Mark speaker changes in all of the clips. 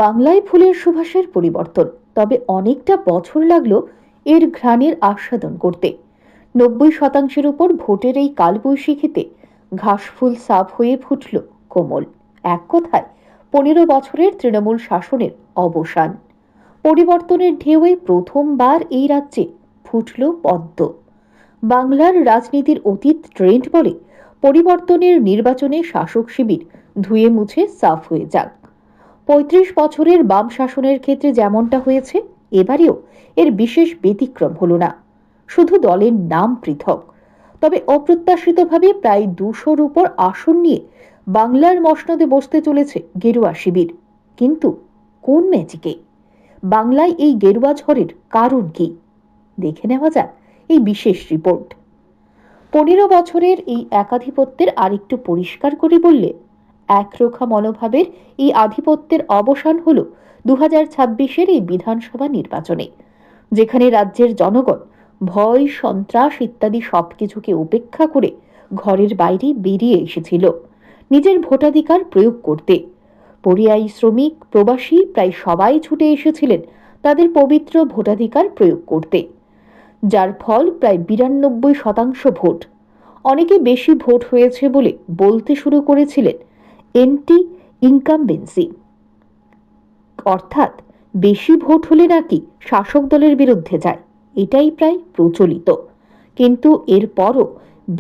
Speaker 1: বাংলায় ফুলের সুবাসের পরিবর্তন, তবে অনেকটা বছর লাগলো এর ঘ্রাণের আস্বাদন করতে। 90% উপর ভোটের এই কালবৈশাখীতে ঘাসফুল সাফ হয়ে ফুটল কোমল। এক কথায় 15 বছরের তৃণমূল শাসনের অবসান। পরিবর্তনের ঢেউয়ে প্রথমবার এই রাজ্যে ফুটল পদ্ম। বাংলার রাজনীতির অতীত ট্রেন্ড বলে পরিবর্তনের নির্বাচনে শাসক শিবির ধুয়ে মুছে সাফ হয়ে যাক। 35 বছরের বাম শাসনের ক্ষেত্রে যেমনটা হয়েছে, এবারেও এর বিশেষ ব্যতিক্রম হলো না। শুধু দলের নাম পৃথক। তবে অপ্রত্যাশিতভাবে প্রায় 200-র উপর আসন নিয়ে বাংলার মসনদে বসতে চলেছে গেরুয়া শিবির। কিন্তু কোন ম্যাজিকে? বাংলায় এই গেরুয়া ঝড়ের কারণ কি? দেখে নেওয়া যাক এই বিশেষ রিপোর্ট। 15 বছরের এই একাধিপত্যের আরেকটু পরিষ্কার করে বললে, একরোখা মনোভাবের এই আধিপত্যের অবসান হল 2026-এর এই বিধানসভা নির্বাচনে, যেখানে রাজ্যের জনগণ ভয়, সন্ত্রাস ইত্যাদি সবকিছুকে উপেক্ষা করে ঘরের বাইরে বেরিয়ে এসেছিল নিজের ভোটাধিকার প্রয়োগ করতে। পরিযায়ী শ্রমিক, প্রবাসী প্রায় সবাই ছুটে এসেছিলেন তাদের পবিত্র ভোটাধিকার প্রয়োগ করতে, যার ফল প্রায় 92% ভোট। অনেকে বেশি ভোট হয়েছে বলে বলতে শুরু করেছিলেন এন্টি ইনকামবেন্সি, অর্থাৎ বেশি ভোট হলে নাকি শাসক দলের বিরুদ্ধে যায়। এটাই প্রায় প্রচলিত। কিন্তু এরপরও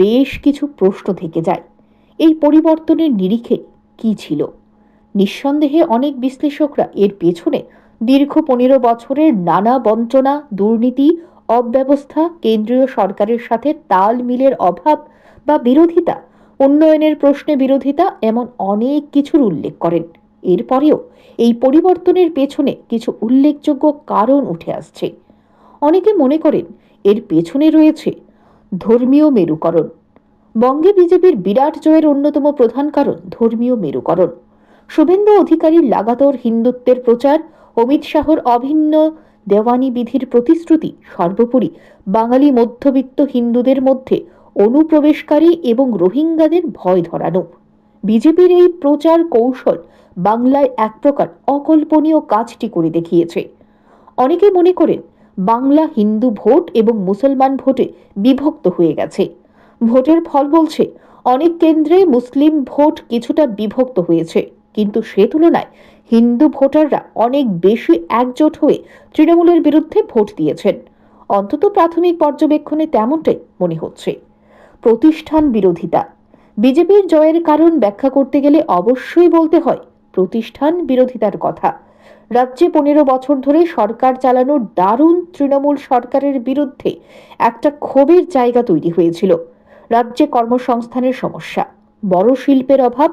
Speaker 1: বেশ কিছু প্রশ্ন থেকে যায়, এই পরিবর্তনের নিরিখে কি ছিল? নিঃসন্দেহে অনেক বিশ্লেষকরা এর পেছনে দীর্ঘ 15 বছরের নানা বঞ্চনা, দুর্নীতি, অব্যবস্থা, কেন্দ্রীয় সরকারের সাথে তাল মিলের অভাব বা বিরোধিতা, উন্নয়নের প্রশ্নে বিরোধিতা, এমন অনেক কিছুর উল্লেখ করেন। এরপরেও এই পরিবর্তনের পেছনে কিছু উল্লেখযোগ্য কারণ উঠে আসছে। অনেকে মনে করেন এর পেছনে রয়েছে ধর্মীয় মেরুকরণ। বঙ্গে বিজেপির বিরাট জয়ের অন্যতম প্রধান কারণ ধর্মীয় মেরুকরণ। শুভেন্দু অধিকারীর লাগাতার হিন্দুত্বের প্রচার, অমিত শাহর অভিন্ন দেওয়ানি বিধির প্রতিশ্রুতি, সর্বোপরি বাঙালি মধ্যবিত্ত হিন্দুদের মধ্যে অনুপ্রবেশকারী এবং রোহিঙ্গাদের ভয় ধরানো। বিজেপির এই প্রচার কৌশল বাংলায় এক প্রকার অকল্পনীয় কাজটি করে দেখিয়েছে। অনেকে মনে করেন বাংলা হিন্দু ভোট এবং মুসলমান ভোটে বিভক্ত হয়ে গেছে। ভোটের ফল বলছে অনেক কেন্দ্রে মুসলিম ভোট কিছুটা বিভক্ত হয়েছে, কিন্তু সে তুলনায় হিন্দু ভোটাররা অনেক বেশি একজোট হয়ে তৃণমূলের বিরুদ্ধে ভোট দিয়েছেন। অন্তত প্রাথমিক পর্যবেক্ষণে তেমনটাই মনে হচ্ছে। প্রতিষ্ঠান বিরোধিতা। বিজেপির জয়ের কারণ ব্যাখ্যা করতে গেলে অবশ্যই বলতে হয় প্রতিষ্ঠান বিরোধিতার কথা। রাজ্যে 15 বছর ধরে সরকার চালানোর দারুণ তৃণমূল সরকারের বিরুদ্ধে একটা ক্ষোভের জায়গা তৈরি হয়েছিল। রাজ্যে কর্মসংস্থানের সমস্যা, বড় শিল্পের অভাব,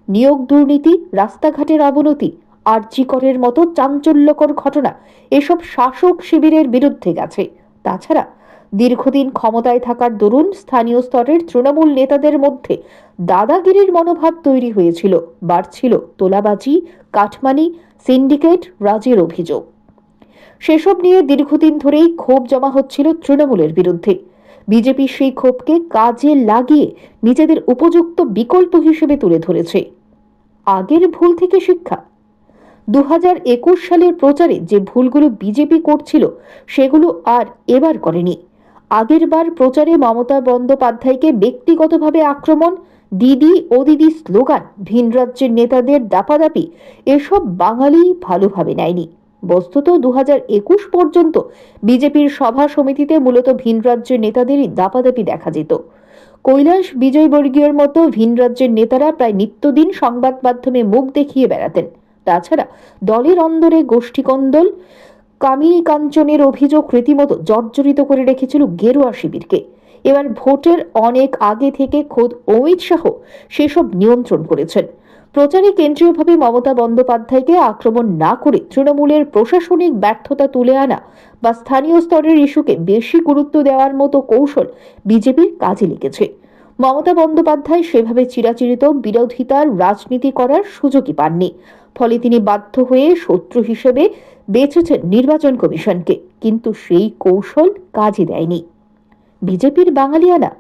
Speaker 1: নিয়োগ দুর্নীতি, রাস্তাঘাটের অবনতি, আরজি করের মতো চাঞ্চল্যকর ঘটনা এসব শাসক শিবিরের বিরুদ্ধে গেছে। তাছাড়া দীর্ঘদিন ক্ষমতায় থাকার দরুন স্থানীয় স্তরের তৃণমূল নেতাদের মধ্যে দাদাগিরির মনোভাব তৈরি হয়েছিল, বাড়ছিল তোলাবাজি, কাটমানি, সিন্ডিকেট রাজের অভিযোগ। সেসব নিয়ে দীর্ঘদিন ধরেই ক্ষোভ জমা হচ্ছিল তৃণমূলের বিরুদ্ধে। বিজেপি সেই ক্ষোভকে কাজে লাগিয়ে নিজেদের উপযুক্ত বিকল্প হিসেবে তুলে ধরেছে। আগের ভুল থেকে শিক্ষা। 2021 সালের প্রচারে যে ভুলগুলো বিজেপি করছিল সেগুলো আর এবার করেনি। আগের বার প্রচারে মমতা বন্দ্যোপাধ্যায়কে ব্যক্তিগতভাবে আক্রমণ, দিদি ও দিদি স্লোগান, ভিন রাজ্যের নেতাদের দাপাদাপি, এসব বাঙালি ভালোভাবে নেয়নি। বস্তুত 2021 পর্যন্ত বিজেপির সভা সমিতিতে মূলত ভিন রাজ্যের নেতাদেরই দাপাদাপি দেখা যেত। কৈলাস বিজয়বর্গীয়র মতো ভিন রাজ্যের নেতারা প্রায় নিত্যদিন সংবাদ মাধ্যমে মুখ দেখিয়ে বেড়াতেন। তাছাড়া দলের অন্দরে গোষ্ঠীকন্দল, কামিনী কাঞ্চনের অভিযোগ রীতিমতো জর্জরিত করে রেখেছিল গেরুয়া শিবিরকে। এবার ভোটের অনেক আগে থেকে খোদ অমিত শাহ সেসব নিয়ন্ত্রণ করেছেন। প্রচারে কেন্দ্রীয়ভাবে মমতা বন্দ্যোপাধ্যায়কে আক্রমণ না করে তৃণমূলের প্রশাসনিক ব্যর্থতা তুলে আনা বা স্থানীয় স্তরের ইস্যুকে বেশি গুরুত্ব দেওয়ার মতো কৌশল বিজেপির কাজে লেগেছে। মমতা বন্দ্যোপাধ্যায় সেভাবে চিরাচরিত বিরোধিতার রাজনীতি করার সুযোগই পাননি। ফলে তিনি বাধ্য হয়ে শত্রু হিসেবে বেছেছেন নির্বাচন কমিশনকে, কিন্তু সেই কৌশল কাজে দেয়নি। বিজেপির বাঙালিয়ানা।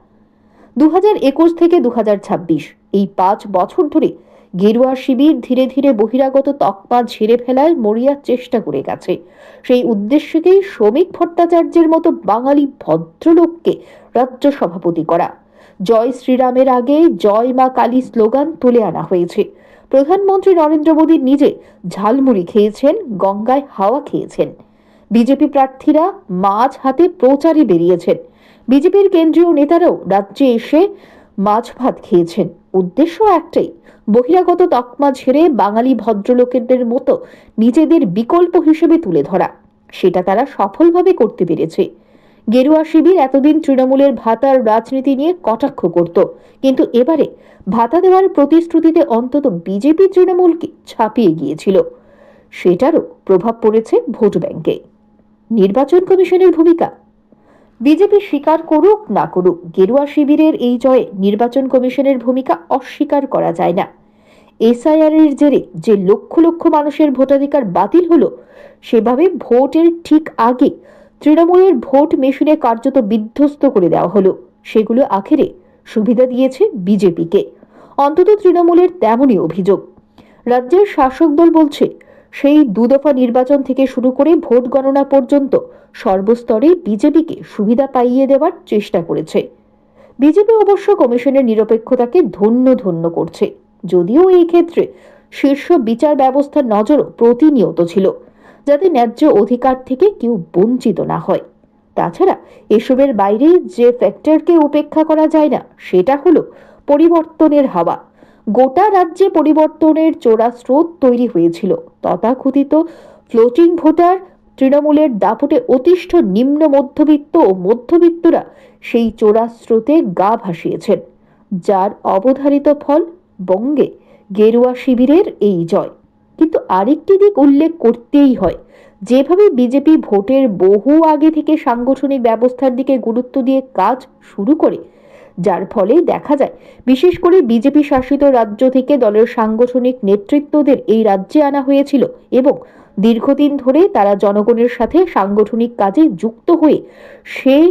Speaker 1: 2021 থেকে 2026 এই 5 বছর ধরে গেরুয়া শিবির ধীরে ধীরে বহিরাগত তকমা ঝেড়ে ফেলার মরিয়া চেষ্টা করে গেছে। সেই উদ্দেশ্যকেই শ্রমিক ভট্টাচার্যের মতো বাঙালি ভদ্রলোককে রাজ্য সভাপতি করা। জয় শ্রীরামের আগে জয় মা কালী স্লোগান তুলে আনা হয়েছে। প্রধানমন্ত্রী নরেন্দ্র মোদী নিজে ঝালমুড়ি খেয়েছেন, গঙ্গায় হাওয়া খেয়েছেন। বিজেপি প্রার্থীরা মাছ হাতে প্রচারে বেরিয়েছেন। বিজেপির কেন্দ্রীয় নেতারাও রাজ্যে এসে মাছ ভাত খেয়েছেন। উদ্দেশ্য একটাই, বহিরাগত তকমা ঝেড়ে বাঙালি ভদ্রলোকেদের মতো নিজেদের বিকল্প হিসেবে তুলে ধরা। সেটা তারা সফলভাবে করতে পেরেছে। গেরুয়া শিবির এতদিন তৃণমূলের ভাতার রাজনীতি নিয়ে কটাক্ষ করত, কিন্তু এবারে ভাতা দেওয়ার প্রতিশ্রুতিতে অন্তত বিজেপি তৃণমূলকে ছাপিয়ে গিয়েছিল। সেটারও প্রভাব পড়েছে ভোট ব্যাংকে। নির্বাচন কমিশনের ভূমিকা। বিজেপি স্বীকার করুক না করুক, গেরুয়া শিবিরের এই জয়ে নির্বাচন কমিশনের ভূমিকা অস্বীকার করা যায় না। এসআইআর এর জেরে যে লক্ষ লক্ষ মানুষের ভোটাধিকার বাতিল হলো, সেভাবে ভোটের ঠিক আগে তৃণমূলের ভোট মেশিনে কার্যত বিধ্বস্ত করে দেওয়া হলো। সেগুলো আখেরে সুবিধা দিয়েছে বিজেপিকে। অন্তত তৃণমূলের তেমনই অভিযোগ। রাজ্যের শাসক দল বলছে, সেই দুদফা নির্বাচন থেকে শুরু করে ভোট গণনা পর্যন্ত সর্বস্তরে বিজেপিকে সুবিধা পাইয়ে দেওয়ার চেষ্টা করেছে। বিজেপি অবশ্য কমিশনের নিরপেক্ষতাকে ধন্য ধন্য করছে, যদিও এই ক্ষেত্রে শীর্ষ বিচার ব্যবস্থার নজরও প্রতিনিয়ত ছিল, যাতে ন্যায্য অধিকার থেকে কেউ বঞ্চিত না হয়। তাছাড়া এসবের বাইরে যে ফ্যাক্টরকে উপেক্ষা করা যায় না, সেটা হলো পরিবর্তনের হাওয়া। গোটা রাজ্যে পরিবর্তনের চোরা স্রোত তৈরি হয়েছিল। তথাকথিত ফ্লোটিং ভোটার, তৃণমূলের দাপটে অতিষ্ঠ নিম্ন মধ্যবিত্ত ও মধ্যবিত্তরা সেই চোরা স্রোতে গা ভাসিয়েছেন, যার অবধারিত ফল বঙ্গে গেরুয়া শিবিরের এই জয়। কিন্তু আরেকটি দিক উল্লেখ করতেই হয়, যেভাবে বিজেপি ভোটের বহু আগে থেকে সাংগঠনিক ব্যবস্থার দিকে গুরুত্ব দিয়ে কাজ শুরু করে, যার ফলে দেখা যায় বিশেষ করে বিজেপি শাসিত রাজ্য থেকে দলের সাংগঠনিক নেতৃত্বদের এই রাজ্যে আনা হয়েছিল এবং দীর্ঘদিন ধরে তারা জনগণের সাথে সাংগঠনিক কাজে যুক্ত হয়ে সেই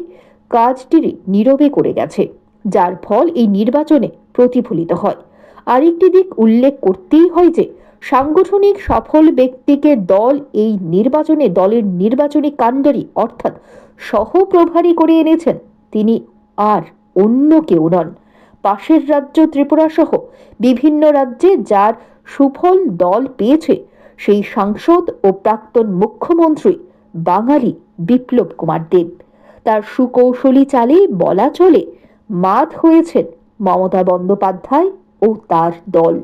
Speaker 1: কাজটির নীরবে করে গেছে, যার ফল এই নির্বাচনে প্রতিফলিত হয়। আরেকটি দিক উল্লেখ করতেই হয় যে সাংগঠনিক সফল ব্যক্তিকে দল এই নির্বাচনে দলের নির্বাচনী কাণ্ডারি অর্থাৎ সহপ্রভারী করে এনেছেন। তিনি আর অন্য কেউ নন, পাশের রাজ্য ত্রিপুরা সহ বিভিন্ন রাজ্যে যার সুফল দল পেয়েছে সেই সাংসদ ও প্রাক্তন মুখ্যমন্ত্রী বাঙালি বিপ্লব কুমার দেব। তার সুকৌশলী চালে বলা চলে মাত হয়েছেন মমতা বন্দ্যোপাধ্যায় ও তার দল।